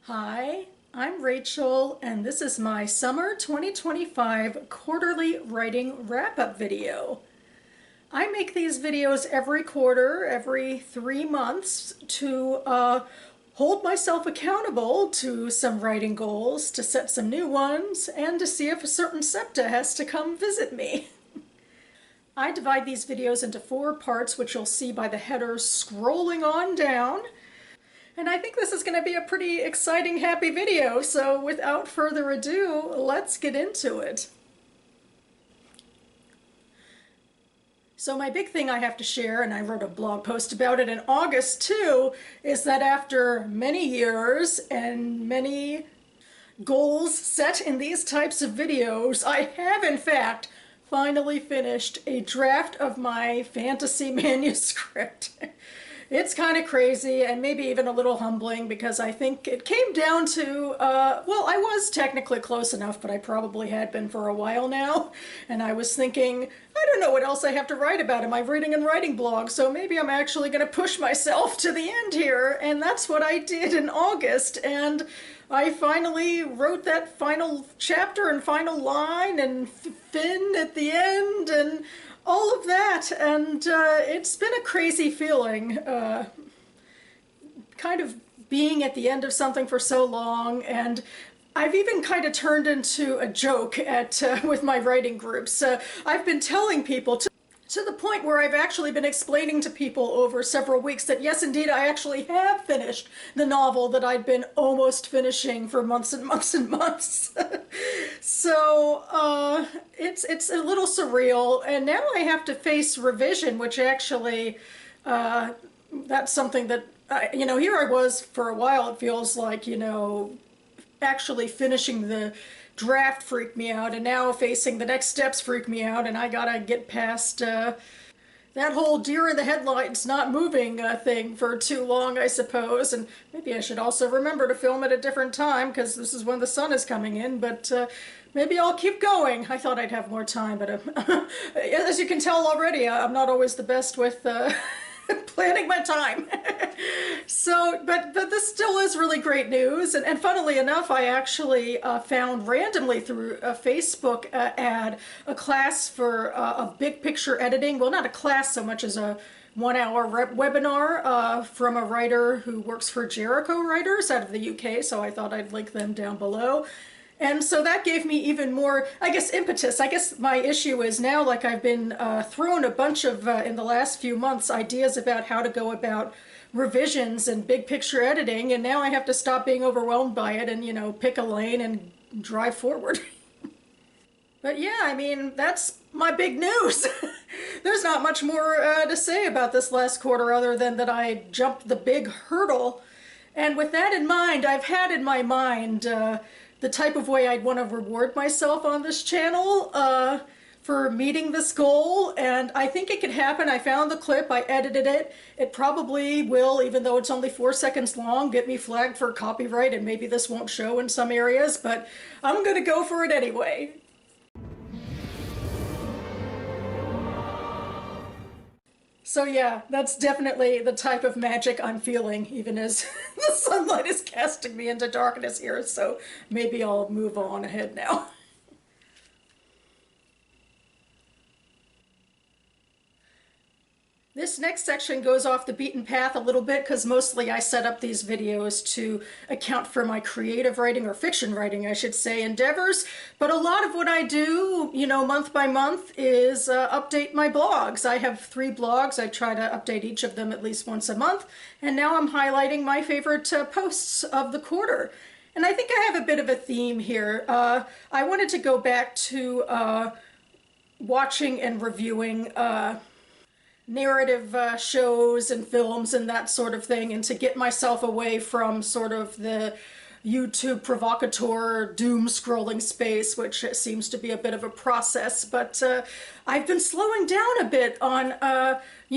Hi, I'm Rachel, and this is my Summer 2025 quarterly writing wrap-up video. I make these videos every quarter, every 3 months, to hold myself accountable to some writing goals, to set some new ones, and to see if a certain SEPTA has to come visit me. I divide these videos into 4 parts, which you'll see by the header scrolling on down. And I think this is going to be a pretty exciting, happy video, so without further ado, let's get into it. So my big thing I have to share, and I wrote a blog post about it in August too, is that after many years and many goals set in these types of videos, I have in fact finally finished a draft of my fantasy manuscript. It's kind of crazy and maybe even a little humbling because I think it came down to, well, I was technically close enough, but I probably had been for a while now. And I was thinking, I don't know what else I have to write about in my reading and writing blog, so maybe I'm actually going to push myself to the end here. And that's what I did in August. And I finally wrote that final chapter and final line and Finn at the end and all of that, and it's been a crazy feeling, kind of being at the end of something for so long, and I've even kind of turned into a joke at with my writing groups. I've been telling people to the point where I've actually been explaining to people over several weeks that yes, indeed, I actually have finished the novel that I'd been almost finishing for months and months and months. So it's a little surreal, and now I have to face revision, which actually that's something that here I was for a while. It feels like actually finishing the draft freaked me out, and now facing the next steps freak me out, and I gotta get past that whole deer in the headlights not moving thing for too long, I suppose. And maybe I should also remember to film at a different time because this is when the sun is coming in, but maybe I'll keep going. I thought I'd have more time, but as you can tell already, I'm not always the best with planning my time. So, but this still is really great news. And funnily enough, I actually found randomly through a Facebook ad a class for a big picture editing. Well, not a class so much as a 1-hour webinar from a writer who works for Jericho Writers out of the UK. So I thought I'd link them down below. And so that gave me even more, I guess, impetus. I guess my issue is now, like, I've been thrown a bunch of, in the last few months, ideas about how to go about revisions and big picture editing, and now I have to stop being overwhelmed by it and, pick a lane and drive forward. But yeah, I mean, that's my big news. There's not much more to say about this last quarter other than that I jumped the big hurdle. And with that in mind, I've had in my mind the type of way I'd want to reward myself on this channel for meeting this goal, and I think it could happen. I found the clip, I edited it. It probably will, even though it's only 4 seconds long, get me flagged for copyright, and maybe this won't show in some areas, but I'm gonna go for it anyway. So yeah, that's definitely the type of magic I'm feeling, even as the sunlight is casting me into darkness here, so maybe I'll move on ahead now. This next section goes off the beaten path a little bit because mostly I set up these videos to account for my creative writing, or fiction writing, I should say, endeavors. But a lot of what I do, month by month is update my blogs. I have 3 blogs. I try to update each of them at least once a month. And now I'm highlighting my favorite posts of the quarter. And I think I have a bit of a theme here. I wanted to go back to watching and reviewing narrative shows and films and that sort of thing, and to get myself away from sort of the YouTube provocateur doom scrolling space, which seems to be a bit of a process. But I've been slowing down a bit on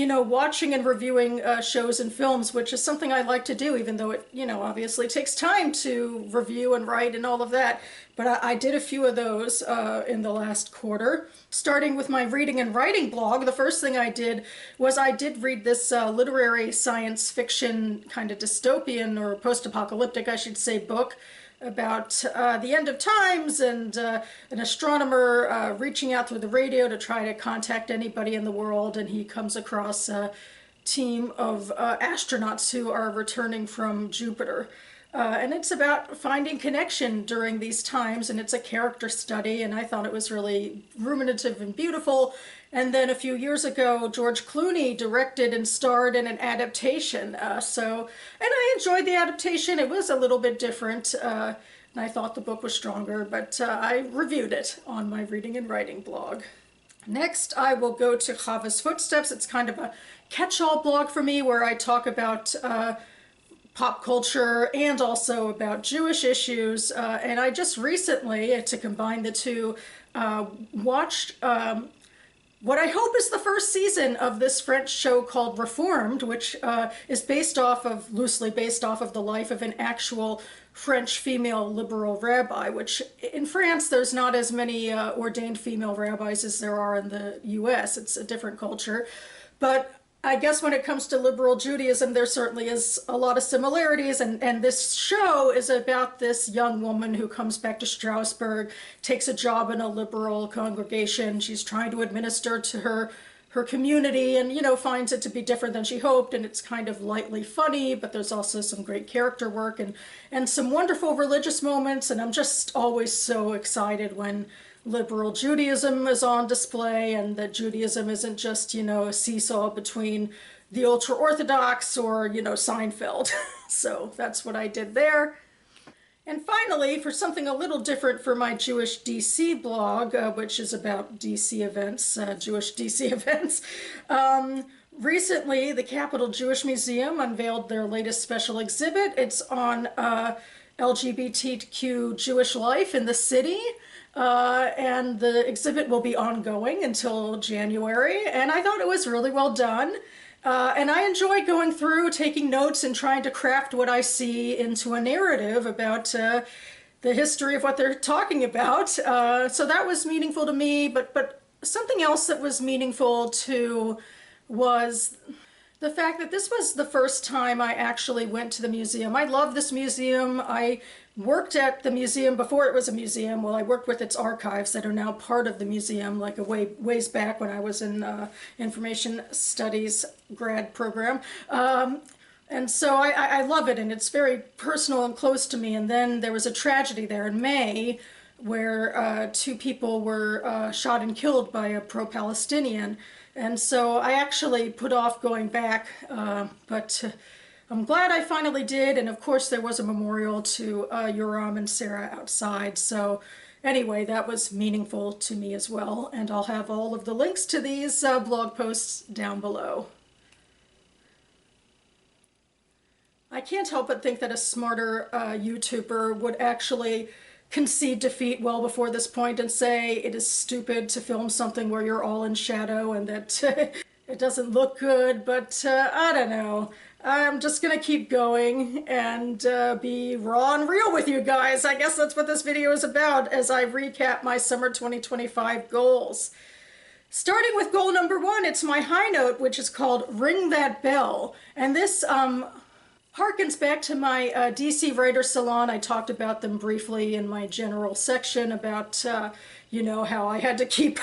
watching and reviewing shows and films, which is something I like to do, even though it, obviously takes time to review and write and all of that. But I did a few of those in the last quarter. Starting with my reading and writing blog, the first thing I did was I did read this literary science fiction kind of dystopian or post-apocalyptic, I should say, book about the end of times and an astronomer reaching out through the radio to try to contact anybody in the world, and he comes across a team of astronauts who are returning from Jupiter. And it's about finding connection during these times, and it's a character study, and I thought it was really ruminative and beautiful. And then a few years ago, George Clooney directed and starred in an adaptation. And I enjoyed the adaptation. It was a little bit different, and I thought the book was stronger, but I reviewed it on my reading and writing blog. Next, I will go to Chava's Footsteps. It's kind of a catch-all blog for me where I talk about pop culture and also about Jewish issues. And I just recently, to combine the two, watched what I hope is the first season of this French show called Reformed, which is loosely based off of the life of an actual French female liberal rabbi, which in France there's not as many ordained female rabbis as there are in the US. It's a different culture. But I guess when it comes to liberal Judaism, there certainly is a lot of similarities, and this show is about this young woman who comes back to Strasbourg, takes a job in a liberal congregation. She's trying to administer to her community and, finds it to be different than she hoped, and it's kind of lightly funny, but there's also some great character work and some wonderful religious moments, and I'm just always so excited when liberal Judaism is on display, and that Judaism isn't just, a seesaw between the ultra-Orthodox or, Seinfeld. So that's what I did there. And finally, for something a little different for my Jewish DC blog, which is about DC events, Jewish DC events, recently the Capitol Jewish Museum unveiled their latest special exhibit. It's on LGBTQ Jewish life in the city. And the exhibit will be ongoing until January, and I thought it was really well done. And I enjoy going through, taking notes, and trying to craft what I see into a narrative about the history of what they're talking about. So that was meaningful to me, but something else that was meaningful too was the fact that this was the first time I actually went to the museum. I love this museum. I worked at the museum before it was a museum. Well, I worked with its archives that are now part of the museum, like ways back when I was in information studies grad program. And so I love it, and it's very personal and close to me. And then there was a tragedy there in May where two people were shot and killed by a pro-Palestinian. And so I actually put off going back, but I'm glad I finally did. And of course there was a memorial to Yoram and Sarah outside. So anyway, that was meaningful to me as well. And I'll have all of the links to these blog posts down below. I can't help but think that a smarter YouTuber would actually concede defeat well before this point and say it is stupid to film something where you're all in shadow and that it doesn't look good, but I don't know. I'm just gonna keep going and be raw and real with you guys. I guess that's what this video is about as I recap my summer 2025 goals. Starting with goal number 1, it's my high note, which is called Ring That Bell. And this harkens back to my DC Writer Salon. I talked about them briefly in my general section about, how I had to keep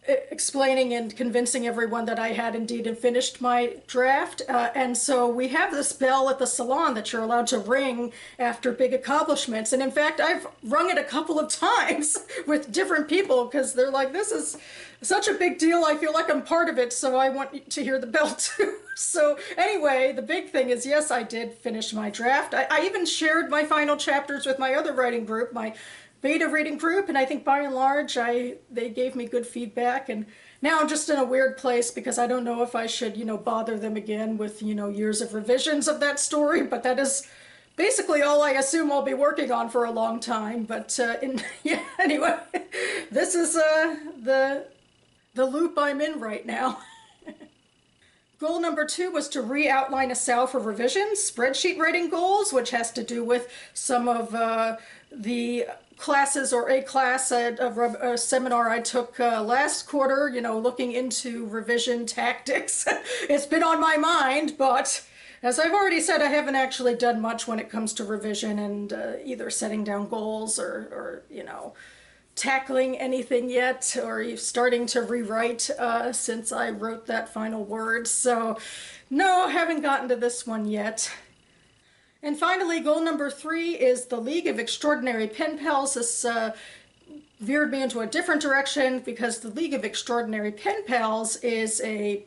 explaining and convincing everyone that I had indeed finished my draft. And so we have this bell at the salon that you're allowed to ring after big accomplishments. And in fact, I've rung it a couple of times with different people because they're like, this is such a big deal. I feel like I'm part of it, so I want to hear the bell too. So anyway, the big thing is, yes, I did finish my draft. I even shared my final chapters with my other writing group, my beta reading group, and I think by and large they gave me good feedback. And now I'm just in a weird place because I don't know if I should bother them again with years of revisions of that story, but that is basically all I assume I'll be working on for a long time. But anyway, this is the loop I'm in right now. Goal number 2 was to re-outline a SAL for revisions, spreadsheet writing goals, which has to do with some of the classes or a class at a seminar I took last quarter, looking into revision tactics. It's been on my mind, but as I've already said, I haven't actually done much when it comes to revision and either setting down goals or tackling anything yet, or starting to rewrite since I wrote that final word. So no, haven't gotten to this one yet. And finally, goal number 3 is the League of Extraordinary Pen Pals. This veered me into a different direction because the League of Extraordinary Pen Pals is a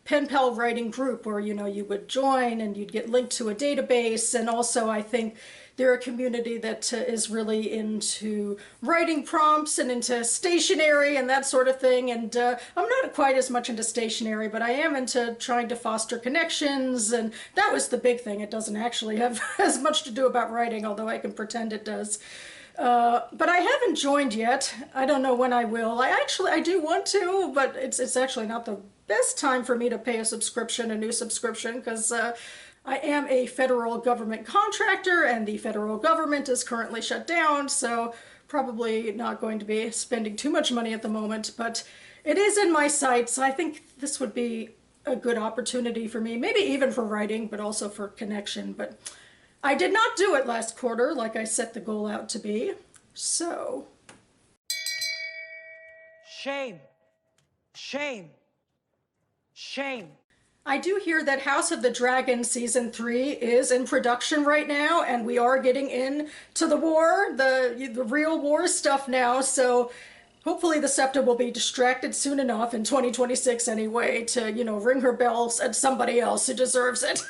pen pal writing group where, you would join and you'd get linked to a database. And also, I think they're a community that is really into writing prompts and into stationery and that sort of thing. And I'm not quite as much into stationery, but I am into trying to foster connections. And that was the big thing. It doesn't actually have as much to do about writing, although I can pretend it does. But I haven't joined yet. I don't know when I will. I do want to, but it's actually not the best time for me to pay a new subscription, because I am a federal government contractor and the federal government is currently shut down, so probably not going to be spending too much money at the moment, but it is in my sights. I think this would be a good opportunity for me, maybe even for writing, but also for connection. But I did not do it last quarter like I set the goal out to be, so. Shame. Shame. Shame. I do hear that House of the Dragon Season 3 is in production right now, and we are getting into the war, the real war stuff now, so hopefully the SEPTA will be distracted soon enough in 2026 anyway to, ring her bells at somebody else who deserves it.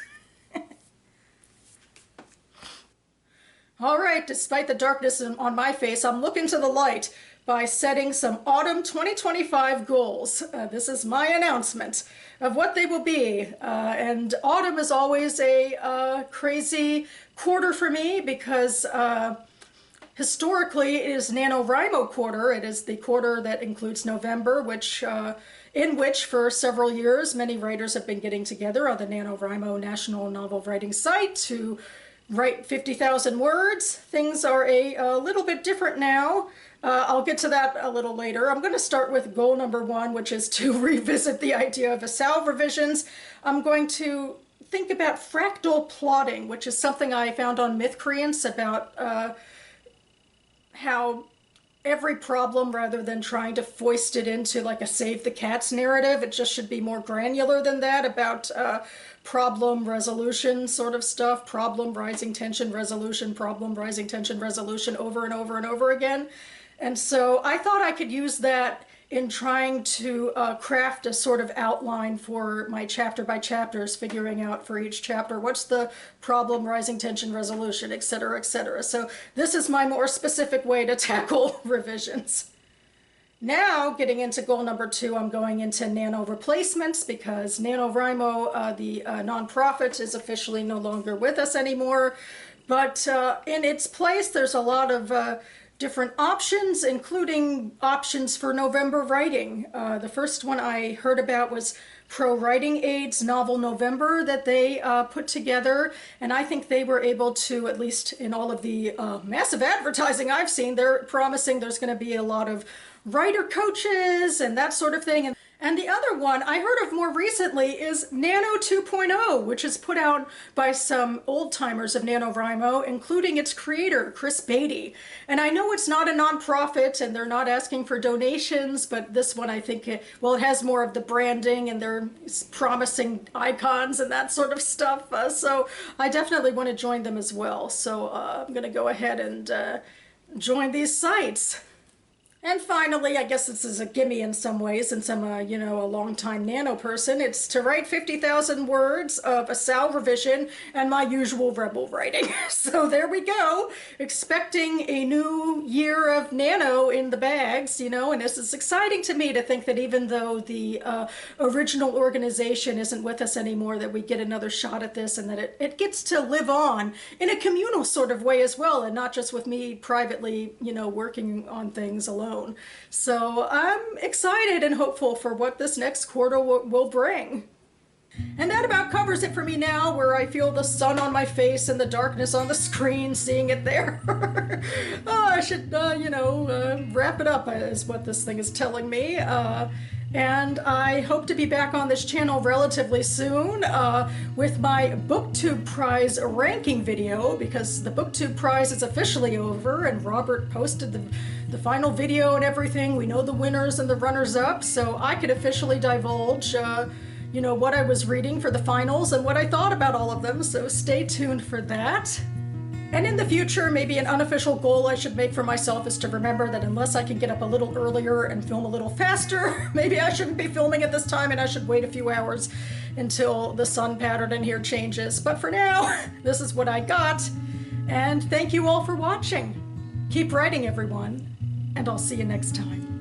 All right, despite the darkness on my face, I'm looking to the light by setting some autumn 2025 goals. This is my announcement of what they will be. And autumn is always a crazy quarter for me because historically it is NaNoWriMo quarter. It is the quarter that includes November, in which for several years many writers have been getting together on the NaNoWriMo National Novel Writing site to write 50,000 words. Things are a little bit different now. I'll get to that a little later. I'm going to start with goal number 1, which is to revisit the idea of SAL revisions. I'm going to think about fractal plotting, which is something I found on Mythcreants about how every problem, rather than trying to foist it into like a save the cats narrative, it just should be more granular than that, about problem resolution sort of stuff, problem rising tension resolution, problem rising tension resolution over and over and over again. And so I thought I could use that in trying to craft a sort of outline for my chapter by chapters, figuring out for each chapter what's the problem, rising tension resolution, etc., etc. So this is my more specific way to tackle revisions. Now, getting into goal number 2, I'm going into nano replacements because NaNoWriMo, the nonprofit, is officially no longer with us anymore. But in its place, there's a lot of different options, including options for November writing. The first one I heard about was Pro Writing Aid's Novel November that they put together, and I think they were able to, at least in all of the massive advertising I've seen, they're promising there's going to be a lot of writer coaches and that sort of thing. And the other one I heard of more recently is Nano 2.0, which is put out by some old-timers of NaNoWriMo, including its creator, Chris Beatty. And I know it's not a nonprofit and they're not asking for donations, but this one I think, it has more of the branding and they're promising icons and that sort of stuff. So I definitely want to join them as well. So I'm going to go ahead and join these sites. And finally, I guess this is a gimme in some ways, since I'm a long-time nano person, it's to write 50,000 words of a SAL revision and my usual rebel writing. So there we go, expecting a new year of nano in the bags, and this is exciting to me to think that even though the original organization isn't with us anymore, that we get another shot at this and that it gets to live on in a communal sort of way as well, and not just with me privately, working on things alone. So I'm excited and hopeful for what this next quarter will bring. And that about covers it for me now, where I feel the sun on my face and the darkness on the screen, seeing it there. Oh, I should, wrap it up, is what this thing is telling me. And I hope to be back on this channel relatively soon with my BookTube Prize ranking video, because the BookTube Prize is officially over and Robert posted the final video and everything. We know the winners and the runners-up, so I could officially divulge what I was reading for the finals and what I thought about all of them, so stay tuned for that. And in the future, maybe an unofficial goal I should make for myself is to remember that unless I can get up a little earlier and film a little faster, maybe I shouldn't be filming at this time and I should wait a few hours until the sun pattern in here changes. But for now, this is what I got. And thank you all for watching. Keep writing, everyone, and I'll see you next time.